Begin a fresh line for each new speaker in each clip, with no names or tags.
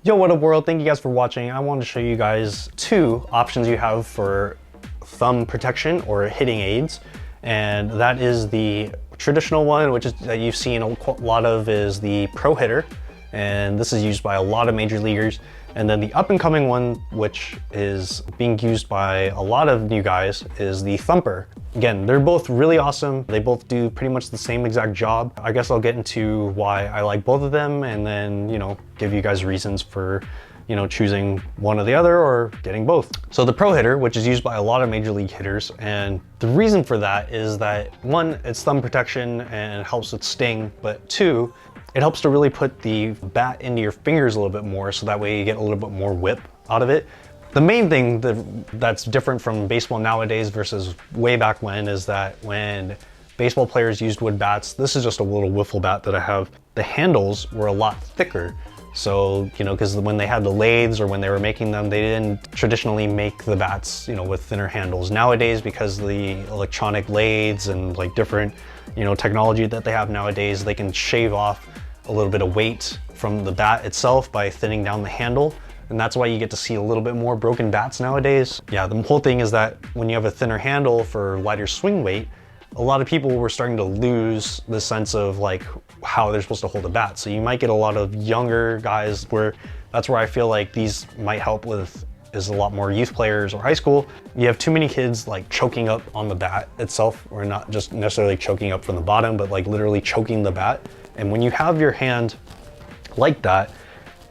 Yo, what up world? Thank you guys for watching. I wanted to show you guys two options you have for thumb protection or hitting aids. And that is the traditional one, which is that you've seen a lot of, is the ProHitter. And this is used by a lot of major leaguers. And then the up and coming one, which is being used by a lot of new guys, is the Thumper. Again, they're both really awesome. They both do pretty much the same exact job. I guess I'll get into why I like both of them and then, give you guys reasons for, choosing one or the other or getting both. So the ProHitter, which is used by a lot of major league hitters, and the reason for that is that one, it's thumb protection and it helps with sting, but two, it helps to really put the bat into your fingers a little bit more, so that way you get a little bit more whip out of it. The main thing that's different from baseball nowadays versus way back when is that when baseball players used wood bats, this is just a little wiffle bat that I have, the handles were a lot thicker. So, because when they had the lathes or when they were making them, they didn't traditionally make the bats, with thinner handles. Nowadays, because of the electronic lathes and like different, technology that they have nowadays, they can shave off a little bit of weight from the bat itself by thinning down the handle. And that's why you get to see a little bit more broken bats nowadays. Yeah, the whole thing is that when you have a thinner handle for lighter swing weight, a lot of people were starting to lose the sense of like how they're supposed to hold a bat. So you might get a lot of younger guys where that's where I feel like these might help with, is a lot more youth players or high school. You have too many kids like choking up on the bat itself, or not just necessarily choking up from the bottom, but like literally choking the bat. And when you have your hand like that,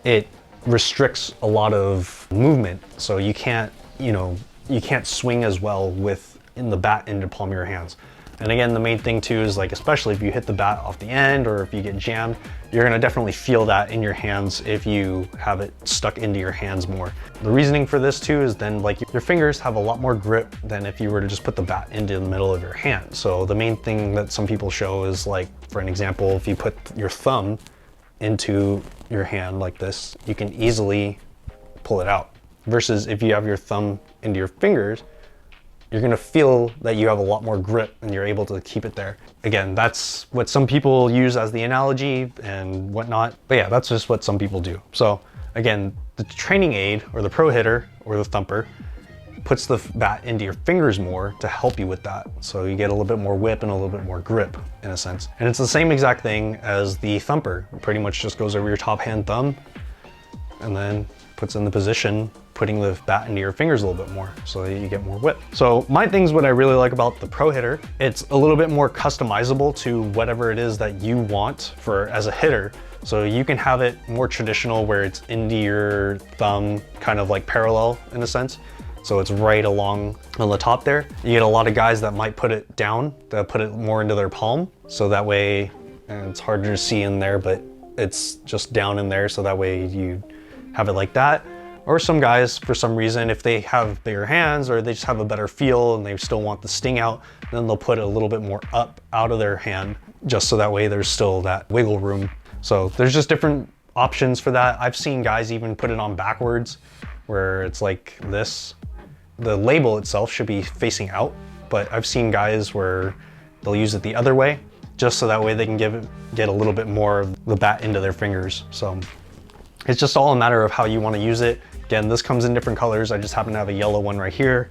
it restricts a lot of movement. So you can't, you can't swing as well with in the bat into the palm of your hands. And again, the main thing too is like, especially if you hit the bat off the end or if you get jammed, you're gonna definitely feel that in your hands if you have it stuck into your hands more. The reasoning for this too is then like your fingers have a lot more grip than if you were to just put the bat into the middle of your hand. So the main thing that some people show is like, for an example, if you put your thumb into your hand like this, you can easily pull it out. Versus if you have your thumb into your fingers, you're gonna feel that you have a lot more grip and you're able to keep it there. Again, that's what some people use as the analogy and whatnot. But yeah, that's just what some people do. So again, the training aid or the ProHitter or the Thumper puts the bat into your fingers more to help you with that. So you get a little bit more whip and a little bit more grip in a sense. And it's the same exact thing as the Thumper. It pretty much just goes over your top hand thumb and then puts in the position, putting the bat into your fingers a little bit more so that you get more whip. So my things, what I really like about the ProHitter, it's a little bit more customizable to whatever it is that you want for as a hitter. So you can have it more traditional where it's into your thumb, kind of like parallel in a sense. So it's right along on the top there. You get a lot of guys that might put it down, that put it more into their palm. So that way, and it's harder to see in there, but it's just down in there. So that way you have it like that. Or some guys, for some reason, if they have bigger hands or they just have a better feel and they still want the sting out, then they'll put it a little bit more up out of their hand, just so that way there's still that wiggle room. So there's just different options for that. I've seen guys even put it on backwards, where it's like this. The label itself should be facing out, but I've seen guys where they'll use it the other way, just so that way they can get a little bit more of the bat into their fingers. So it's just all a matter of how you want to use it. Again, this comes in different colors. I just happen to have a yellow one right here.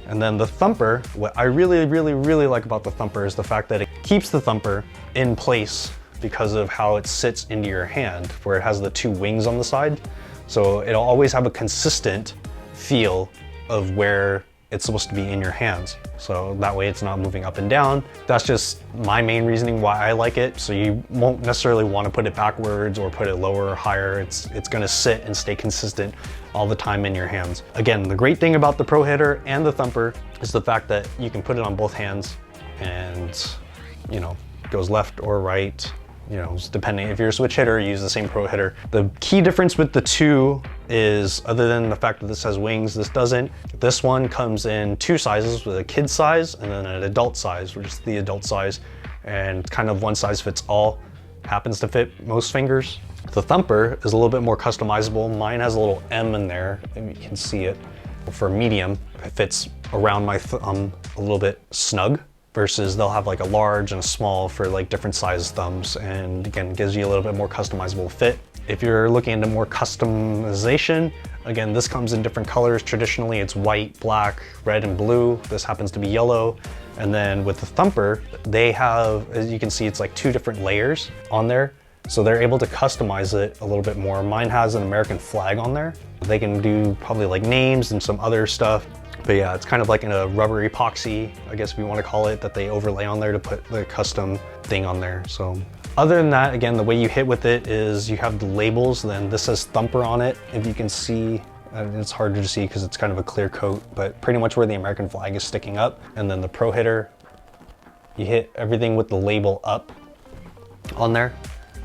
And then the Thumper, what I really, really, really like about the Thumper is the fact that it keeps the Thumper in place because of how it sits into your hand, where it has the two wings on the side. So it'll always have a consistent feel of where it's supposed to be in your hands. So that way it's not moving up and down. That's just my main reasoning why I like it. So you won't necessarily want to put it backwards or put it lower or higher. It's gonna sit and stay consistent all the time in your hands. Again, the great thing about the ProHitter and the Thumper is the fact that you can put it on both hands and, it goes left or right. Depending if you're a switch hitter, you use the same ProHitter. The key difference with the two is, other than the fact that this has wings, this doesn't. This one comes in two sizes, with a kid size and then an adult size, which is the adult size, and kind of one size fits all, happens to fit most fingers. The Thumper is a little bit more customizable. Mine has a little M in there, if you can see it. For medium, it fits around my thumb a little bit snug, versus they'll have like a large and a small for like different size thumbs, and again, gives you a little bit more customizable fit. If you're looking into more customization, again, this comes in different colors. Traditionally, it's white, black, red, and blue. This happens to be yellow. And then with the thumper, they have, as you can see, it's like 2 different layers on there. So they're able to customize it a little bit more. Mine has an American flag on there. They can do probably like names and some other stuff. But yeah, it's kind of like in a rubber epoxy, I guess if you want to call it, that they overlay on there to put the custom thing on there. So other than that, again, the way you hit with it is you have the labels, then this says thumper on it. If you can see, it's harder to see because it's kind of a clear coat, but pretty much where the American flag is sticking up. And then the ProHitter, you hit everything with the label up on there.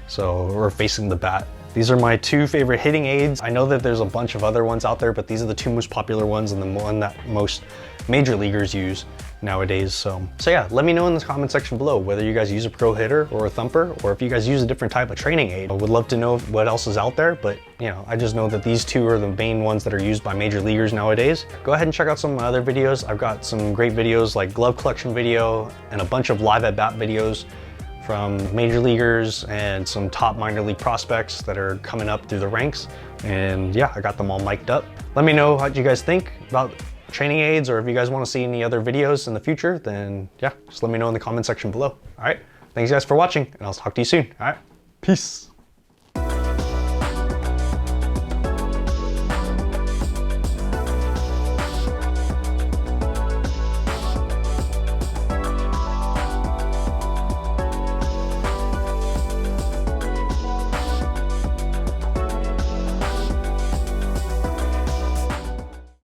So we're facing the bat. These are my 2 favorite hitting aids. I know that there's a bunch of other ones out there, but these are the 2 most popular ones and the one that most major leaguers use nowadays. So yeah, let me know in the comment section below whether you guys use a ProHitter or a thumper, or if you guys use a different type of training aid. I would love to know what else is out there, but you know, I just know that these 2 are the main ones that are used by major leaguers nowadays. Go ahead and check out some of my other videos. I've got some great videos like glove collection video and a bunch of live at bat videos from major leaguers and some top minor league prospects that are coming up through the ranks. And yeah, I got them all mic'd up. Let me know what you guys think about training aids, or if you guys want to see any other videos in the future, then yeah, just let me know in the comment section below. All right, thanks guys for watching, and I'll talk to you soon. All right, peace.